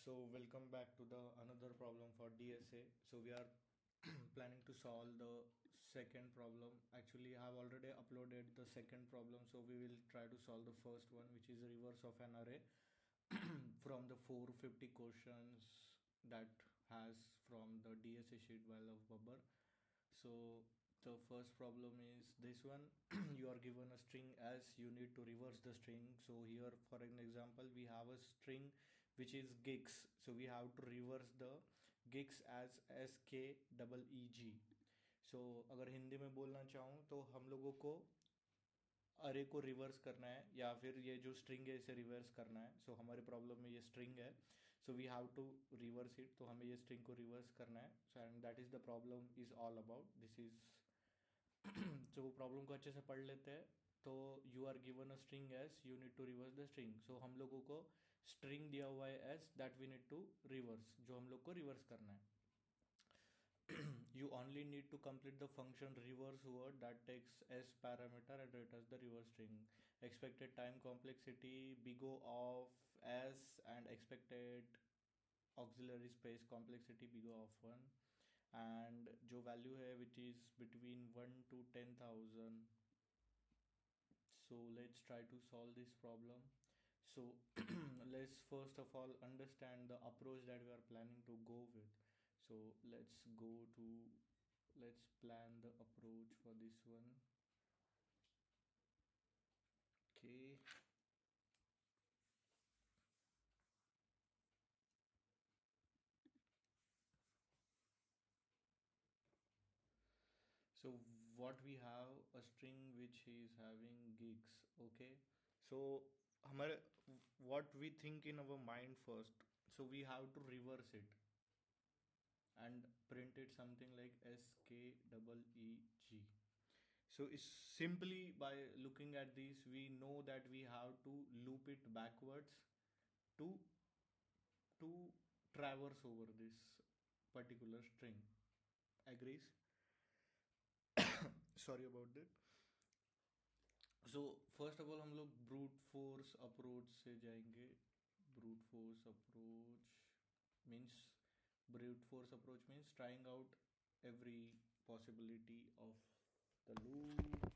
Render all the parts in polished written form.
So welcome back to the another problem for DSA. So we are planning to solve the second problem. Actually, I have already uploaded the second problem, so we will try to solve the first one, which is reverse of an array from the 450 questions that has from the DSA sheet while of Babbar. So the first problem is this one. You are given a string as you need to reverse the string. So here for an example we have a string which is gigs, so we have to reverse the gigs as SKEEG. so अगर हिंदी में बोलना चाहूँ तो हम लोगों को अरे को रिवर्स करना है या फिर ये जो स्ट्रिंग है इसे रिवर्स करना है. सो हमारे प्रॉब्लम में ये स्ट्रिंग है, so we have to reverse it. तो हमें ये स्ट्रिंग को रिवर्स करना है. So and that is the problem is all about this is. जो प्रॉब्लम को अच्छे से पढ़ लेते हैं तो you are given a string S you need to reverse the string. So हम लोगों को स्ट्रिंग दिया हुआ है S that we need to reverse, जो हम लोग को रिवर्स करना है. You only need to complete the function reverse word that takes s parameter and returns the reverse string. Expected time complexity big O of s and expected auxiliary space complexity big O of 1, and जो value है which is between 1 to 10,000. So let's try to solve this problem. So let's first of all understand the approach that we are planning to go with. So let's plan the approach for this one. Okay. So what we have a string which is having gigs. Okay. So हमारे what we think in our mind first. So we have to reverse it and print it something like SKEEG. So it's simply by looking at this we know that we have to loop it backwards to to traverse over this particular string. Agrees? Sorry about that. So first of all हम लोग brute force approach से जाएंगे. brute force approach means brute force approach means trying out every possibility of the loop.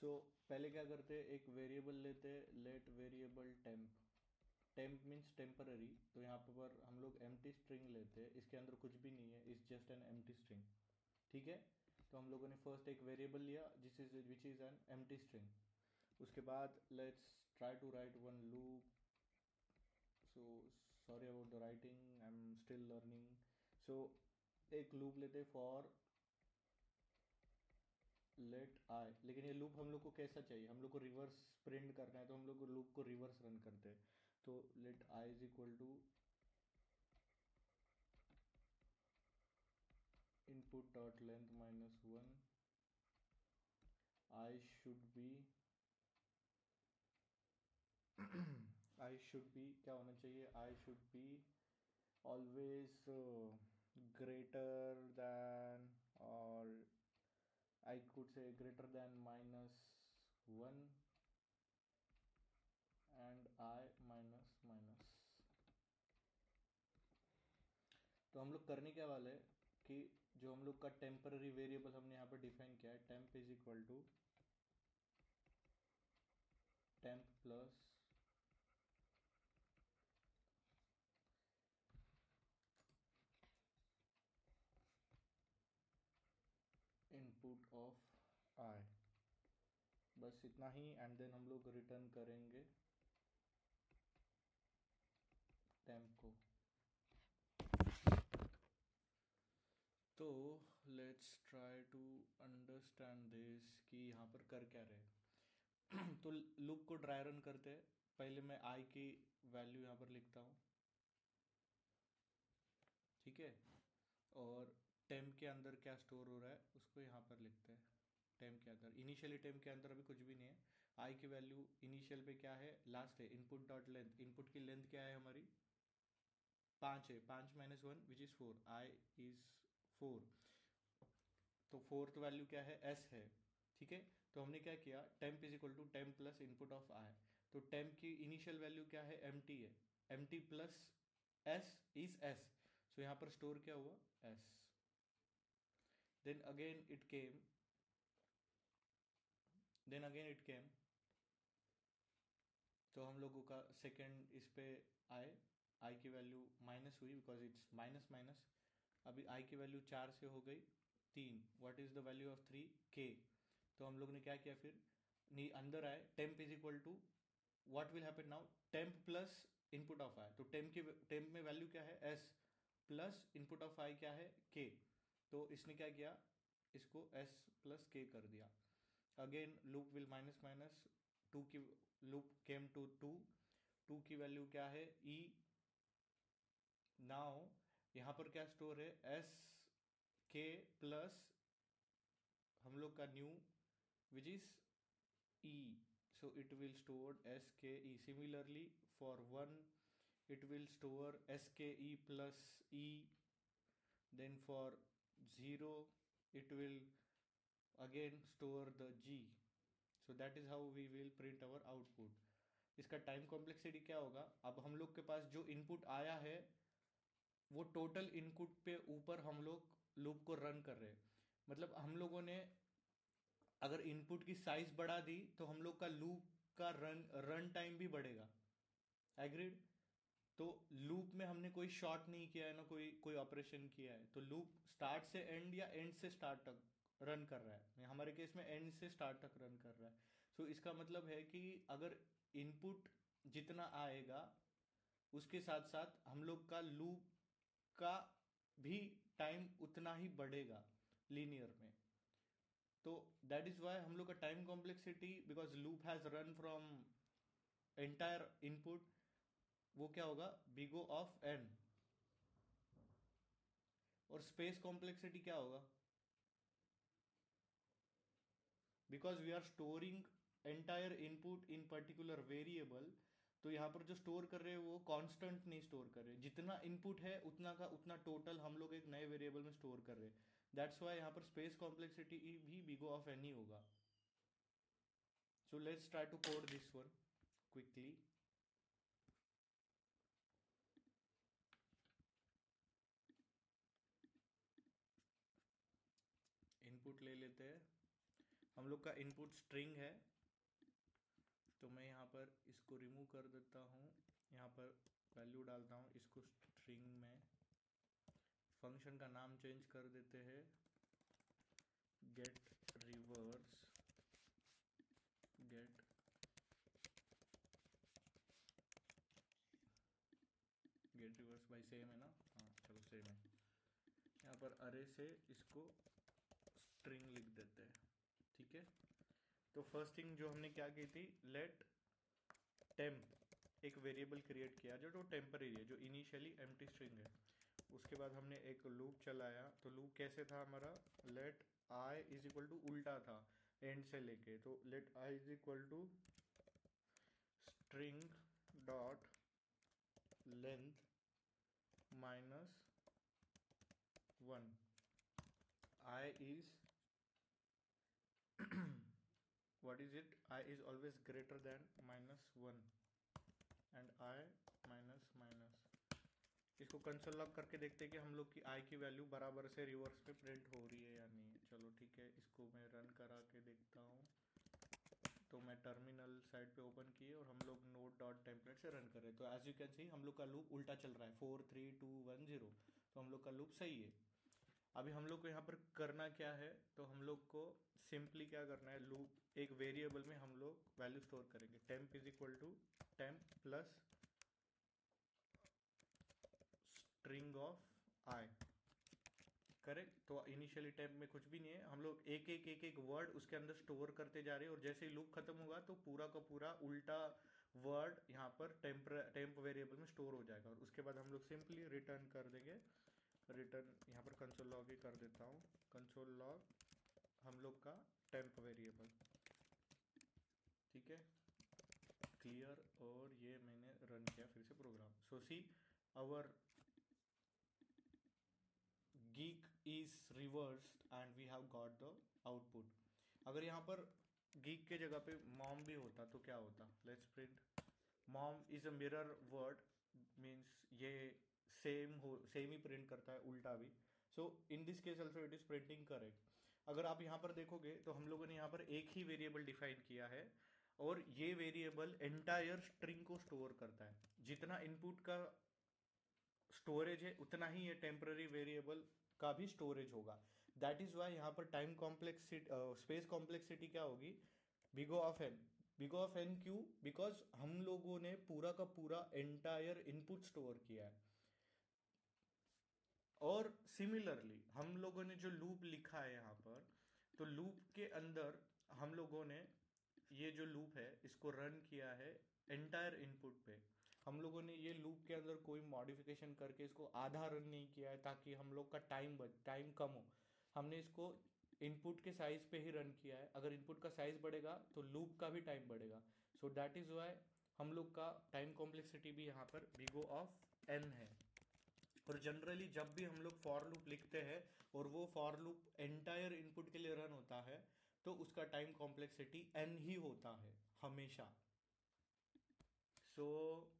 So पहले क्या करते हैं, एक variable लेते हैं let variable temp. temp means temporary. तो यहाँ पर हम लोग एम्प्टी स्ट्रिंग लेते हैं, इसके अंदर कुछ भी नहीं है, it's just an empty string. ठीक है. तो हम लोगों ने फर्स्ट एक वेरिएबल लिया which is an empty string. उसके बाद let's try to write one loop. So sorry about the writing, I am still learning. So एक लूप लेते फॉर लेट आई. लेकिन ये लूप हम लोग को कैसा चाहिए, हम लोग को रिवर्स प्रिंट करना है, तो हम लोग लूप को रिवर्स रन करते हैं. तो let i is equal to input dot length minus 1. I should be क्या होना चाहिए, I should be always greater than, or I could say greater than minus 1 and I minus minus. तो हम लोग करने क्या वाले कि जो हम लोग का टेम्पररी वेरिएबल हमने यहाँ पर डिफाइन किया है, temp is equal to temp plus input of i. बस इतना ही. एंड देन हम लोग रिटर्न करेंगे टेम्प को. तो let's try to understand this कि यहाँ पर कर क्या रहे. तो लूप को ड्राई रन करते हैं. पहले मैं आई की वैल्यू यहाँ पर लिखता हूँ. ठीक है. और टेम्प के अंदर क्या स्टोर हो रहा है उसको यहाँ पर लिखते हैं. टेम्प के अंदर इनिशियली टेम्प के अंदर अभी कुछ भी नहीं है. आई की वैल्यू इनिशियल पे क्या है, लास्ट है. इनपुट डॉट लेंथ, इनपुट की लेंथ क्या है हमारी 5 है. 5 minus 1 which is 4. I is 4. तो फोर्थ वैल्यू क्या है, एस है. ठीक है. तो हमने क्या किया, temp is equal to temp plus input of i. तो टेम्प की इनिशियल वैल्यू क्या है, एम टी है. एम टी प्लस s is s, so यहाँ पर स्टोर क्या हुआ s. then again it came तो हम लोगों का सेकेंड इस पे आए, i की वैल्यू माइनस हुई बिकॉज इट्स माइनस माइनस. अभी i की वैल्यू 4 से हो गई 3. What is the value of 3? k. तो हम लोग ने क्या किया फिर, नहीं अंदर आए, temp is equal to what will happen now, temp plus input of i. तो टेम्प में वैल्यू क्या है s plus input of i क्या है k. तो इसने क्या किया, इसको s प्लस k कर दिया. Again loop will minus minus, 2 की लूप केम टू 2 की वैल्यू क्या है e. नाउ यहाँ पर क्या स्टोर है s k प्लस हम लोग का new which is e. so it will store ske. similarly for 1 it will store ske plus e. then for 0 it will again store the g. so that is how we will print our output. इसका time complexity क्या होगा, अब हम लोग के पास जो input आया है वो टोटल इनपुट पे ऊपर हम लोग लूप को रन कर रहे हैं. मतलब हम लोगों ने अगर इनपुट की साइज बढ़ा दी तो हम लोग का लूप का रन टाइम भी बढ़ेगा. एग्रीड. तो लूप में हमने कोई शॉर्ट नहीं किया है ना कोई ऑपरेशन किया है, तो लूप स्टार्ट से एंड या एंड से स्टार्ट तक रन कर रहा है. हमारे केस में एंड से स्टार्ट तक रन कर रहा है. सो इसका मतलब है कि अगर इनपुट जितना आएगा उसके साथ साथ हम लोग का लूप का भी टाइम उतना ही बढ़ेगा लीनियर में. तो दैट इज वाई हम लोग का time complexity, because loop has run from entire input, वो क्या होगा बिगो ऑफ एन. और स्पेस कॉम्प्लेक्सिटी क्या होगा, because we are storing entire input in particular variable. तो यहाँ पर जो स्टोर कर रहे हैं वो कांस्टेंट नहीं स्टोर कर रहे, जितना इनपुट है उतना का उतना टोटल हम लोग एक नए वेरिएबल में स्टोर कर रहे हैं. दैट्स वाई यहाँ पर स्पेस कॉम्प्लेक्सिटी भी बिगो ऑफ एन ही होगा. So let's try to code this one quickly. Input ले लेते हैं, हम लोग का इनपुट स्ट्रिंग है, तो मैं यहाँ पर इसको रिमूव कर देता हूँ, यहाँ पर वैल्यू डालता हूँ इसको स्ट्रिंग में. फंक्शन का नाम चेंज कर देते हैं, गेट रिवर्स बाई सेम है ना, हाँ चलो सेम है. यहाँ पर अरे से इसको स्ट्रिंग लिख देते हैं. ठीक है. तो फर्स्ट थिंग जो हमने क्या की थी, लेट टेम्प एक वेरिएबल क्रिएट किया जो टेम्परेरी है, जो इनिशियली एम्प्टी स्ट्रिंग है. उसके बाद हमने एक लूप चलाया. तो लूप कैसे था हमारा, let i is equal to उल्टा था एंड से लेके, तो let i is equal to string dot length minus 1. I is what is it, I is always greater than -1 and I minus. इसको कंसोल लॉग करके देखते हैं कि हम लोग की i की वैल्यू बराबर से रिवर्स पे प्रिंट हो रही है या नहीं. चलो ठीक है, इसको मैं रन करा के देखता हूँ. तो मैं टर्मिनल साइड पे ओपन किए और हम लोग नोड डॉट टेम्पलेट से रन कर रहे हैं. तो एज यू कैन सी हम लोग का लूप उल्टा चल रहा है, 4 3 2 1 0. तो हम लोग का लूप सही है. अभी हम लोग को यहाँ पर करना क्या है, तो हम लोग को सिंपली क्या करना है, लूप एक वेरिएबल में हम लोग वैल्यू स्टोर करेंगे. Temp is equal to temp plus string of i. Correct. तो इनिशियली टेम्प में कुछ भी नहीं है, हम लोग एक वर्ड उसके अंदर स्टोर करते जा रहे हैं, और जैसे ही लूप खत्म होगा तो पूरा का पूरा उल्टा वर्ड यहाँ पर टेम्प वेरिएबल में स्टोर हो जाएगा. और उसके बाद हम लोग सिंपली रिटर्न कर देंगे. रिटर्न यहाँ पर कंसोल लॉग ही कर देता हूँ, कंसोल लॉग हम लोग का टेम्प वेरिएबल. ठीक है, क्लियर. और ये मैंने रन किया फिर से program. So see our geek is reversed and we have got the output. अगर यहाँ पर geek के जगह पे mom भी होता तो क्या होता, let's print mom is a mirror word, means ये सेम ही प्रिंट करता है, उल्टा भी. So in this case also it is printing correct. अगर आप यहाँ पर देखोगे तो हम लोगों ने यहाँ पर एक ही वेरिएबल डिफाइन किया है, और ये वेरिएबल एंटायर स्ट्रिंग को स्टोर करता है. जितना इनपुट का स्टोरेज है उतना ही ये टेम्पररी वेरिएबल का भी स्टोरेज होगा. दैट इज वाई यहाँ पर टाइम कॉम्प्लेक्सिटी, स्पेस कॉम्प्लेक्सिटी क्या होगी, big of n. Big of n क्यू, बिकॉज हम लोगों ने पूरा का पूरा एंटायर इनपुट स्टोर किया है. और सिमिलरली हम लोगों ने जो लूप लिखा है यहाँ पर, तो लूप के अंदर हम लोगों ने ये जो लूप है इसको रन किया है एंटायर इनपुट पे. हम लोगों ने ये लूप के अंदर कोई मॉडिफिकेशन करके इसको आधा रन नहीं किया है ताकि हम लोग का टाइम कम हो. हमने इसको इनपुट के साइज पे ही रन किया है. अगर इनपुट का साइज बढ़ेगा तो लूप का भी टाइम बढ़ेगा. सो दैट इज वाई हम लोग का टाइम कॉम्प्लेक्सिटी भी यहाँ पर बिगो ऑफ एन है. और जनरली जब भी हम लोग फॉर लूप लिखते हैं और वो फॉर लूप एंटायर इनपुट के लिए रन होता है, तो उसका टाइम कॉम्प्लेक्सिटी एन ही होता है हमेशा. सो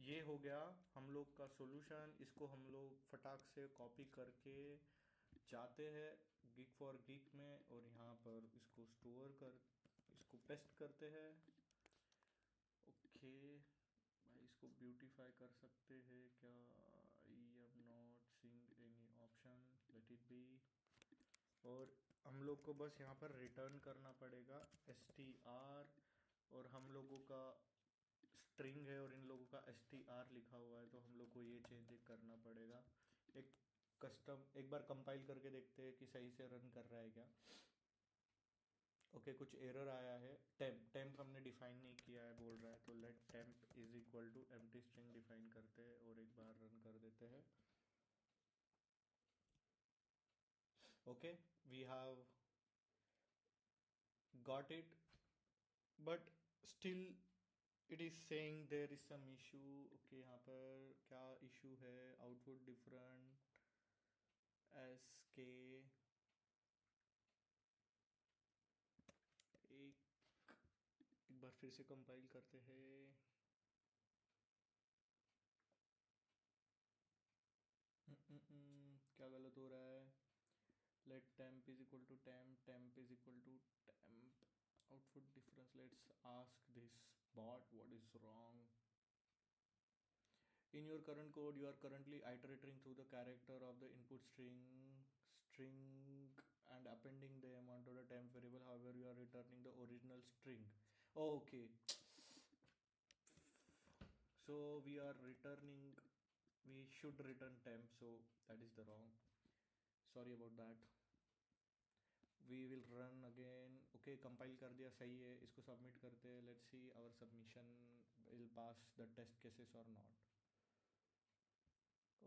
ये हो गया हम लोग का सॉल्यूशन. इसको हम लोग फटाक से कॉपी करके जाते हैं गिग फॉर गिग में, और यहाँ पर इसको स्टोर कर, इसको पेस्ट करते हैं. ओके भाई, इसको ब्यूटीफाई कर सकते हैं क्या? I am not seeing any option, let it be. और हम लोग को बस यहाँ पर रिटर्न करना पड़ेगा str, और हम लोगों का स्ट्रिंग है और इन लोगों का str लिखा हुआ है, तो हम लोग को ये चेंज करना पड़ेगा. एक कस्टम एक बार कंपाइल करके देखते हैं कि सही से रन कर रहा है क्या. ओके कुछ एरर आया है. टेम्प हमने डिफाइन नहीं किया है बोल रहा है, तो let temp is equal to empty string define करते हैं और एक बार रन कर देते हैं. Okay we have got it, but still it is saying there is some issue. Okay यहाँ पर क्या इशू है? आउटपुट डिफरेंट एस के. एक बार फिर से कंपाइल करते हैं. क्या गलत हो रहा है? let temp is equal to temp is equal to temp output difference. Let's ask this bot what is wrong. In your current code you are currently iterating through the character of the input string and appending them onto the temp variable. However you are returning the original string. Oh, okay, so we should return temp, so that is the wrong. Sorry about that. We will run again. Okay compile कर दिया, सही है. इसको submit करते हैं. Let's see our submission will pass the test cases और not.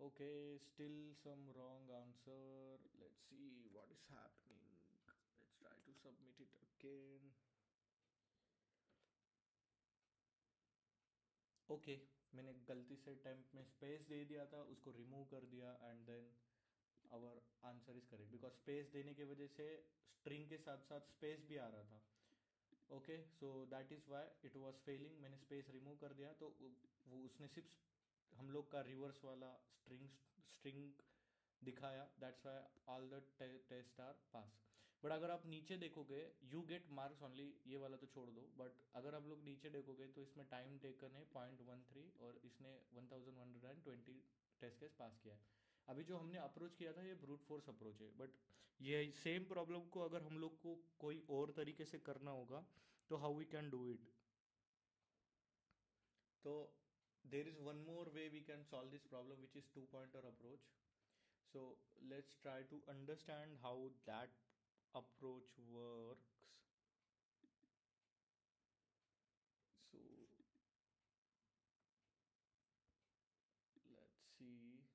Okay still some wrong answer. Let's see what is happening. Let's try to submit it again. Okay मैंने गलती से टेम्प में स्पेस दे दिया था, उसको रिमूव कर दिया, and then our answer is correct because space देने की वजह से स्ट्रिंग के साथ साथ स्पेस भी आ रहा था. Okay so that is why it was failing. मैंने स्पेस रिमूव कर दिया तो वो उसने सिर्फ हम लोग का रिवर्स वाला स्ट्रिंग दिखाया. That's why all the test are pass. But अगर आप नीचे देखोगे यू गेट मार्क्स ओनली, ये वाला तो छोड़ दो. बट अगर आप लोग नीचे देखोगे तो इसमें टाइम टेकन है 0.13 और इसने 1120 टेस्ट केस पास किया है. अभी जो हमने अप्रोच किया था ये ब्रूट फोर्स अप्रोच है, बट ये सेम प्रॉब्लम को अगर हम लोग को कोई और तरीके से करना होगा तो how we can do it. तो there is one more way we can solve this problem which is two pointer approach. So let's try to understand how that approach works. So let's see.